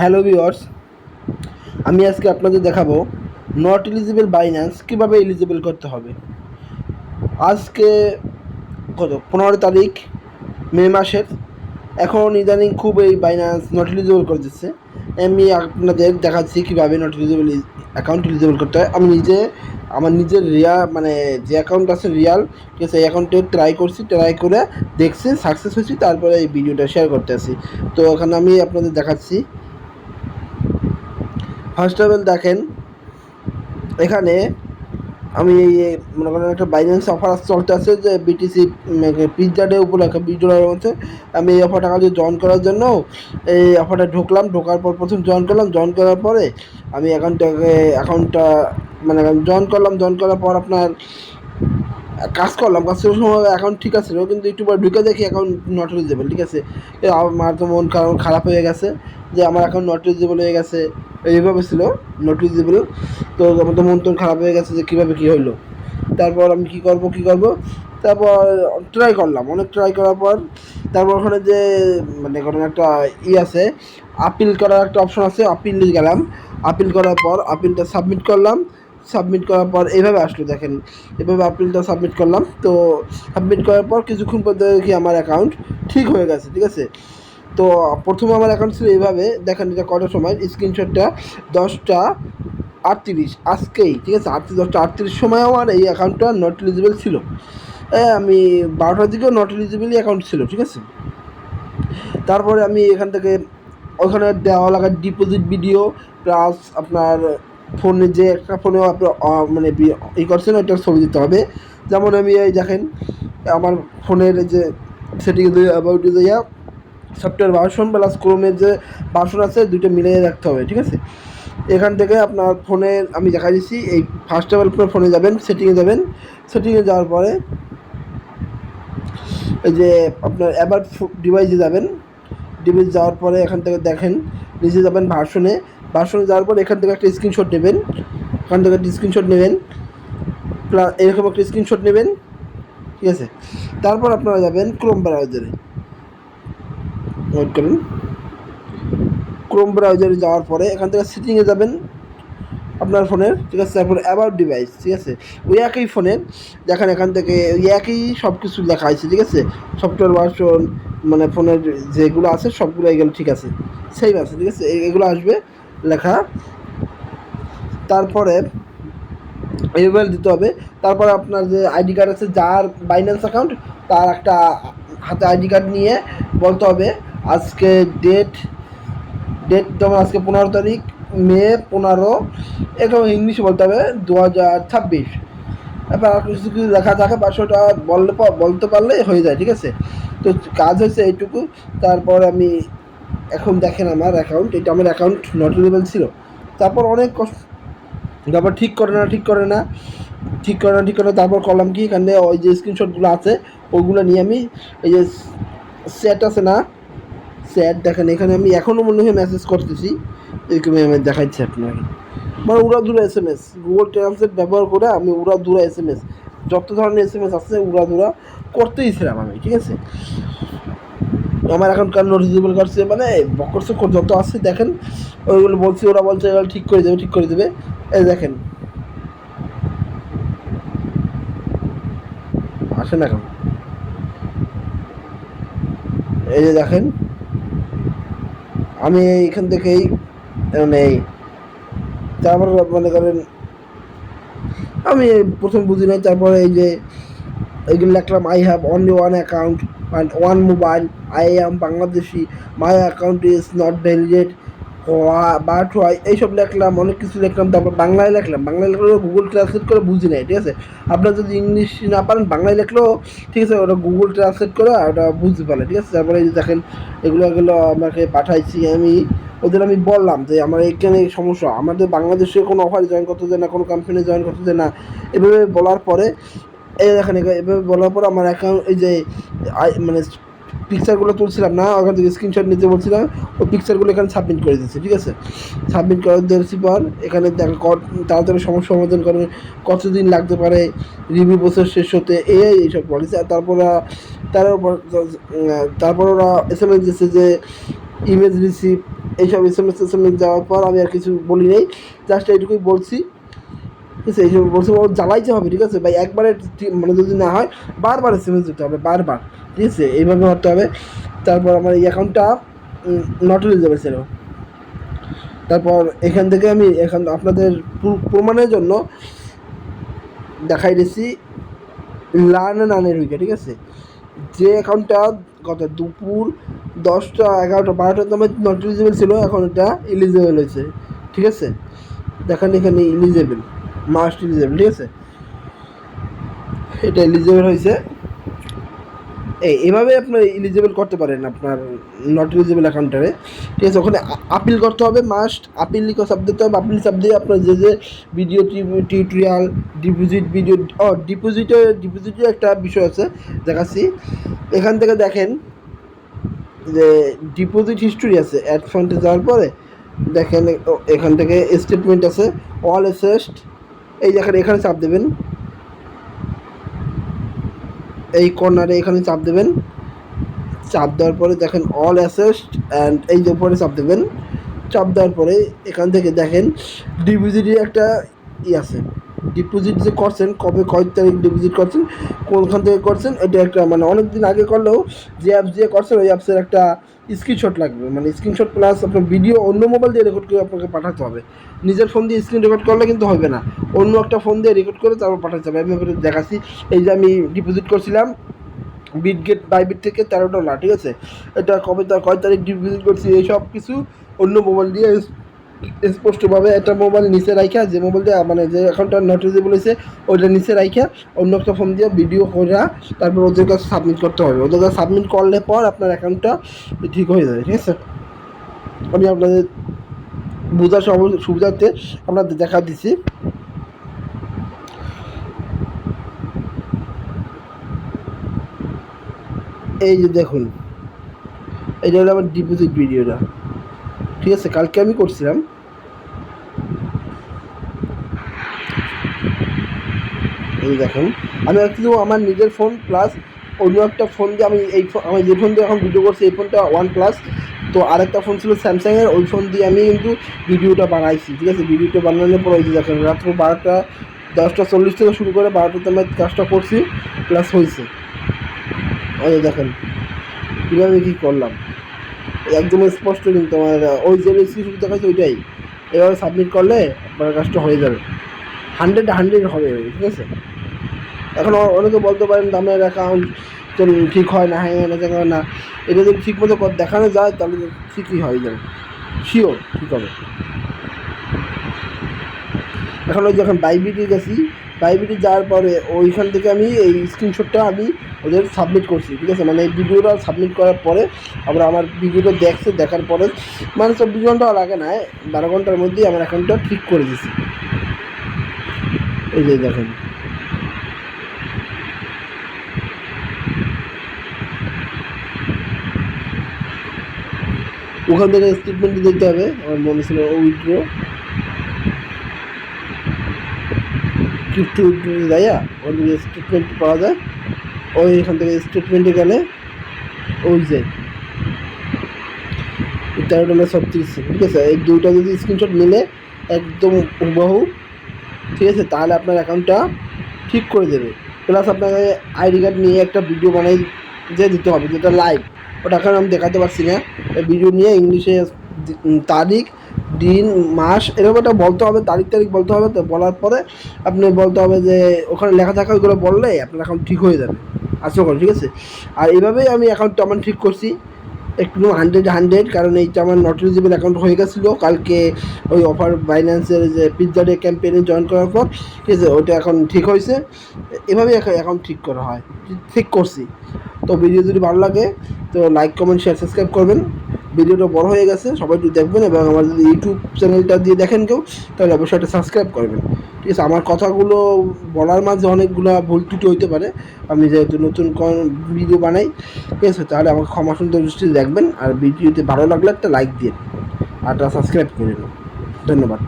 Hello viewers, আমি আজকে আপনাদের দেখাবো নট এলিজিবল বাইন্যান্স কীভাবে এলিজিবল করতে হবে। আজকে কত 15 তারিখ মে মাসের। এখন ইদানিং খুব এই বাইন্যান্স নট এলিজিবল করে দিচ্ছে। আমি আপনাদের দেখাচ্ছি কীভাবে নট এলিজিবল অ্যাকাউন্ট এলিজিবল করতে হয়। আমি নিজে আমার নিজের মানে যে অ্যাকাউন্ট আছে রিয়াল, ঠিক আছে, এই অ্যাকাউন্টে ট্রাই করে দেখছি, সাকসেস হয়েছি, তারপরে এই ভিডিওটা শেয়ার করতে আসি। তো এখানে আমি আপনাদের দেখাচ্ছি। ফার্স্ট অফ অল দেখেন, এখানে আমি মনে করেন একটা বাইন্যান্স অফার চলতে আছে যে বিটিসি পিৎজা ডে উপলক্ষে $20 মধ্যে আমি এই অফারটা কাজে জয়েন করার জন্য এই অফারটা ঢোকার পর প্রথম জয়েন করার পরে আমি অ্যাকাউন্টটা মানে জয়েন করার পর আপনার কাজ করার সময় অ্যাকাউন্ট ঠিক আছে, কিন্তু একটু পর ঢুকে দেখি অ্যাকাউন্ট নট এলিজিবল, ঠিক আছে। আমার তো মন খারাপ হয়ে গেছে যে আমার অ্যাকাউন্ট নট এলিজিবল হয়ে গেছে। এইভাবে ছিল নট এলিজিবল। তো আমার তো মন খারাপ হয়ে গেছে যে কীভাবে কী হইলো। তারপর আমি কী করব, তারপর অনেক ট্রাই করার পর তারপর ওখানে যে মানে কোনো একটা আছে, আপিল করার একটা অপশন আছে, আপিলে গেলাম। আপিল করার পর আপিলটা সাবমিট করার পর এইভাবে আসলো, দেখেন এভাবে আপিলটা সাবমিট করলাম। তো সাবমিট করার পর কিছুক্ষণ পর দেখি আমার অ্যাকাউন্ট ঠিক হয়ে গেছে, ঠিক আছে। তো প্রথমে আমার অ্যাকাউন্ট ছিল এইভাবে, দেখেন এটা কটার সময় স্ক্রিনশটটা 10:38 আজকেই, ঠিক আছে, 10:38 সময় আমার এই অ্যাকাউন্টটা নট এলিজিবল ছিল। আমি 12টার দিকেও নট এলিজিবলই অ্যাকাউন্ট ছিল, ঠিক আছে। তারপরে আমি এখান থেকে ওখানে দেওয়া লাগা ডিপোজিট ভিডিও প্লাস আপনার ফোনে যে একটা ফোনে আপনার মানে করছেন ওইটার ছবি দিতে হবে। যেমন আমি এই দেখেন আমার ফোনের যে সেটিংয়ে দিয়ে অ্যাবাউটে যাইয়া সফটওয়্যার ভার্সন প্লাস ক্রোমের যে ভার্সন আছে দুইটা মিলিয়ে রাখতে হবে, ঠিক আছে। এখান থেকে আপনার ফোনে আমি দেখা দিচ্ছি, এই ফার্স্ট অফ অল আপনার ফোনে যাবেন, সেটিংয়ে যাওয়ার পরে এই যে আপনার অ্যাবাউট ডিভাইসে যাওয়ার পরে এখান থেকে দেখেন নিচে যাবেন ভার্সনে যাওয়ার পর এখান থেকে একটা স্ক্রিনশট নেবেন, এরকম একটা স্ক্রিনশট নেবেন, ঠিক আছে। তারপর আপনারা যাবেন ক্রোম ব্রাউজারে, ওয়েট করুন। ক্রোম ব্রাউজারে যাওয়ার পরে এখান থেকে সেটিংয়ে যাবেন আপনার ফোনের, ঠিক আছে। তারপর অ্যাবাউট ডিভাইস, ঠিক আছে, ওই একই ফোনের দেখেন এখান থেকে ওই একই সব কিছু লেখা আছে, ঠিক আছে। সফটওয়্যার ভার্সন মানে ফোনের যেগুলো আছে সবগুলো এগুলো ঠিক আছে, সেম আছে, ঠিক আছে, এগুলো আসবে লেখা। তারপরে ইমেল দিতে হবে। তারপরে আপনার যে আইডি কার্ড আছে, যার বাইন্যান্স অ্যাকাউন্ট তার একটা হাতে আইডি কার্ড নিয়ে বলতে হবে আজকে ডেট যেমন আজকে 15 তারিখ মে 15, এরকম ইংলিশে বলতে হবে 2026। এবার আর কিছু কিছু লেখা থাকে, পাঁচশোটা বলতে পারলে হয়ে যায়, ঠিক আছে। তো কাজ হয়েছে এইটুকু। তারপর আমি এখন দেখেন আমার অ্যাকাউন্ট, এটা আমার অ্যাকাউন্ট নট এলিজিবল ছিল। তারপর অনেক কষ্ট, তারপর ঠিক করে না, তারপর করলাম কি, এখানে ওই যে স্ক্রিনশটগুলো আছে ওইগুলো নিয়ে আমি এই যে সেট আছে না, দেখেন এখানে আমি এখনও মনে হয় মেসেজ করতেছি, এরকম আমি দেখাচ্ছি আপনাকে। মানে উড়াধুরা SMS গুগল ট্রান্সলেট ব্যবহার করে আমি উড়াধুরা SMS যত ধরনের SMS আছে উড়াধুরা করতেইছিলাম আমি, ঠিক আছে। আমার এখন কার নোটিসেবল করছে মানে বকরস যত আছে দেখেন ওইগুলো বলছি, ওরা বলছে এগুলো ঠিক করে দেবে। এই দেখেন আসেন এখন, এই যে দেখেন আমি এইখান থেকেই মানে তারপর মনে করেন আমি প্রথম বুঝি নাই। তারপরে এই যে এইগুলো লিখলাম, I have only one account and one mobile, I am Bangladeshi, my account is not validated, but why, এইসব লিখলাম, অনেক কিছু লিখলাম। তারপর বাংলায় লিখলাম, গুগল ট্রান্সলেট করে বুঝি নাই, ঠিক আছে। আপনার যদি ইংলিশ না পারেন বাংলায় লিখলেও ঠিক আছে, ওটা গুগল ট্রান্সলেট করে ওটা বুঝতে পারে, ঠিক আছে। তারপরে এই যে দেখেন এগুলো আমাকে পাঠাইছি ওদের আমি বললাম যে আমার এইখানে সমস্যা, আমাদের বাংলাদেশে কোনো অফারে জয়েন করতে দেয় না, কোনো কোম্পানি জয়েন করতে দেয় না। এভাবে বলার পরে এই দেখেন এভাবে বলার পর আমার অ্যাকাউন্ট এই যে মানে পিকচারগুলো তুলছিলাম না, ওখান থেকে স্ক্রিনশট নিতে বলছিলাম, ওই পিকচারগুলো এখানে সাবমিট করে দিচ্ছি, ঠিক আছে। সাবমিট করে দিয়েছি পর এখানে তাড়াতাড়ি সমস্যা সমাধান করে কতদিন লাগতে পারে রিভিউ প্রসেস শেষ হতে, এইসব বলেছে। আর তারপর ওরা SMS দিচ্ছে যে ইমেজ রিসিভ এইসব এসএমএস যাওয়ার পর আমি আর কিছু বলি নেই, জাস্ট এইটুকুই বলছি। ঠিক আছে, এইসব বলছি ও জ্বালাইতে হবে। ঠিক আছে ভাই, একবারে মানে যদি না হয় বারবার এসএমএস দিতে হবে, বারবার। ঠিক আছে, এইভাবে হতে হবে। তারপর আমার এই অ্যাকাউন্টটা নট ইলিজিবল ছিল। তারপর এখান থেকে আমি এখন আপনাদের প্রমাণের জন্য দেখাই দিচ্ছি লার্ন অ্যান্ড আর্নের উইকে। ঠিক আছে, যে অ্যাকাউন্টটা গত দুপুর 10টা 11টা 12টার সময় নট ইলিজিবল ছিল, এখন এটা ইলিজিবল হয়েছে। ঠিক আছে, দেখেন এখানে ইলিজিবল, মাস্ট ইলিজিবল। ঠিক আছে, এটা ইলিজিবল হয়েছে। এইভাবে আপনার ইলিজিবল করতে পারেন আপনার নট ইলিজিবল অ্যাকাউন্টারে। ঠিক আছে, ওখানে আপিল করতে হবে, মাস্ট আপিল সাব দিতে হবে। আপিল সাব দিয়ে আপনার যে ভিডিও টিউটোরিয়াল ডিপোজিট ভিডিও ডিপোজিটের একটা বিষয় আছে দেখাচ্ছি। এখান থেকে দেখেন যে ডিপোজিট হিস্ট্রি আছে, অ্যাড ফান্ডে যাওয়ার পরে দেখেন এখান থেকে স্টেটমেন্ট আছে, অল অ্যাসেসড। এই দেখেন এখানে চাপ দেবেন, এই কর্নারে এখানে চাপ দেবেন। চাপ দেওয়ার পরে দেখেন অল অ্যাসেসড অ্যান্ড এই যে উপরে চাপ দেবেন। চাপ দেওয়ার পরে এখান থেকে দেখেন ডিপোজিটের একটা আছে, ডিপোজিট যে করছেন, কয় তারিখ ডিপোজিট করছেন, কোনখান থেকে করছেন, এটা একটা মানে অনেক দিন আগে করলেও যে অ্যাপস দিয়ে করছেন ওই অ্যাপসের একটা স্ক্রিনশট লাগবে, মানে স্ক্রিনশট প্লাস আপনার ভিডিও অন্য মোবাইল দিয়ে রেকর্ড করে আপনাকে পাঠাতে হবে। নিজের ফোন দিয়ে স্ক্রিন রেকর্ড করলে কিন্তু হবে না, অন্য একটা ফোন দিয়ে রেকর্ড করে তারপর পাঠাতে হবে। আমি দেখাচ্ছি, এই যে আমি ডিপোজিট করছিলাম বিটগেট বাইবিট থেকে $13। ঠিক আছে, এটা কয় তারিখ ডিপোজিট করছি এই সব কিছু অন্য মোবাইল দিয়ে স্পষ্টভাবে একটা মোবাইল নিচে রাখা, যে মোবাইল দিয়ে মানে যে অ্যাকাউন্টটা নট ইলিজিবল হয়েছে ওইটা নিচে রাখা অন্য একটা ফোন দিয়ে ভিডিও করা, তারপর ওদের কাছে সাবমিট করতে হবে। ওদের কাছে সাবমিট করলে পর আপনার অ্যাকাউন্টটা ঠিক হয়ে যাবে। ঠিক আছে, আমি আপনাদের বোঝার সুবিধার্থে আপনাদের দেখা দিচ্ছি। এই যে দেখুন, এটা হলো আমার ডিপোজিট ভিডিওটা। ঠিক আছে, কালকে আমি করছিলাম। এই দেখুন, আমি অ্যাকচুয়ালি আমার নিজের ফোন প্লাস অন্য একটা ফোন দিয়ে আমি যে ফোন দিয়ে এখন ভিডিও করছি এই ফোনটা OnePlus, তো আরেকটা ফোন ছিল স্যামসাংয়ের, ওই ফোন দিয়ে আমি কিন্তু ভিডিওটা বানাইছি। ঠিক আছে, ভিডিওটা বানানোর পর ওই যে দেখেন রাত্র 10:40 থেকে শুরু করে 12টাতে আমি কাজটা করছি, প্লাস হয়েছে। ওই দেখেন কীভাবে কী করলাম, একদম স্পষ্ট। কিন্তু আমার ওই যে স্ক্রিনশট দেখাচ্ছে ওইটাই, এভাবে সাবমিট করলে আপনার কাজটা হয়ে যাবে, 100 হবে। ঠিক আছে, এখন অনেকে বলতে পারেন দামের অ্যাকাউন্ট তো ঠিক হয় না, হ্যাঁ না, এটা যদি ঠিক মতো দেখানো যায় তাহলে ঠিকই হয়ে যাবে, শিওর ঠিক হবে। এখন ওই যখন বাইবিটি গেছি, বাইবিটি যাওয়ার পরে ওইখান থেকে আমি এই স্ক্রিনশটটা আমি ওদের সাবমিট করছি। ঠিক আছে, মানে এই ভিডিওটা সাবমিট করার পরে আবার আমার ভিডিওটা দেখার পরে মানে 24 ঘন্টাও লাগে না, 12 ঘন্টার মধ্যেই আমার অ্যাকাউন্টটা ঠিক করে দিছি। এই যে দেখেন, ওখান থেকে স্টেটমেন্ট দিতে হবে। আমার মনে ছিল উইথড্র ক্রিপ্টো যাইয়া ওর স্টেটমেন্ট পাওয়া যায়, ওই এখান থেকে স্টেটমেন্টে গেলে ওই যে $13.36। ঠিক আছে, এই দুইটা যদি স্ক্রিনশট মিলে একদম হুবহু, ঠিক আছে, তাহলে আপনার অ্যাকাউন্টটা ঠিক করে দেবে। প্লাস আপনাকে আইডি কার্ড নিয়ে একটা ভিডিও বানাই যে দিতে হবে, যেটা লাইভ, ওটা এখন আমি দেখাতে পারছি না। ভিডিও নিয়ে ইংলিশে তারিখ দিন মাস এরকম একটা বলতে হবে, তারিখ বলতে হবে। তো বলার পরে আপনি বলতে হবে যে ওখানে লেখা থাকা ওইগুলো বললে আপনার অ্যাকাউন্ট ঠিক হয়ে যাবে, আশা করি। ঠিক আছে, আর এইভাবেই আমি অ্যাকাউন্টটা আমার ঠিক করছি একটু 100, কারণ এইটা আমার নট ইলিজিবল অ্যাকাউন্ট হয়ে গেছিলো কালকে ওই অফার বাইন্যান্সের যে পিৎজা ডে ক্যাম্পেইনে জয়েন করার পর। ঠিক আছে, ওইটা এখন ঠিক হয়েছে, এভাবেই অ্যাকাউন্ট ঠিক করা হয়, ঠিক করছি। তো ভিডিও যদি ভালো লাগে তো লাইক কমেন্ট শেয়ার সাবস্ক্রাইব করবেন। ভিডিওটা বড় হয়ে গেছে, সবাই একটু দেখবেন, এবং আমার যদি ইউটিউব চ্যানেলটা দিয়ে দেখেন কেউ তাহলে অবশ্যই একটা সাবস্ক্রাইব করবেন। ঠিক আছে, আমার কথাগুলো বলার মাঝে অনেকগুলো ভুল ত্রুটি হইতে পারে, আমি যেহেতু নতুন ভিডিও বানাই। ঠিক আছে, তাহলে আমাকে ক্ষমা সুন্দর দৃষ্টিতে দেখবেন, আর ভিডিওতে ভালো লাগলে একটা লাইক দিন আর একটা সাবস্ক্রাইব করে নিন। ধন্যবাদ।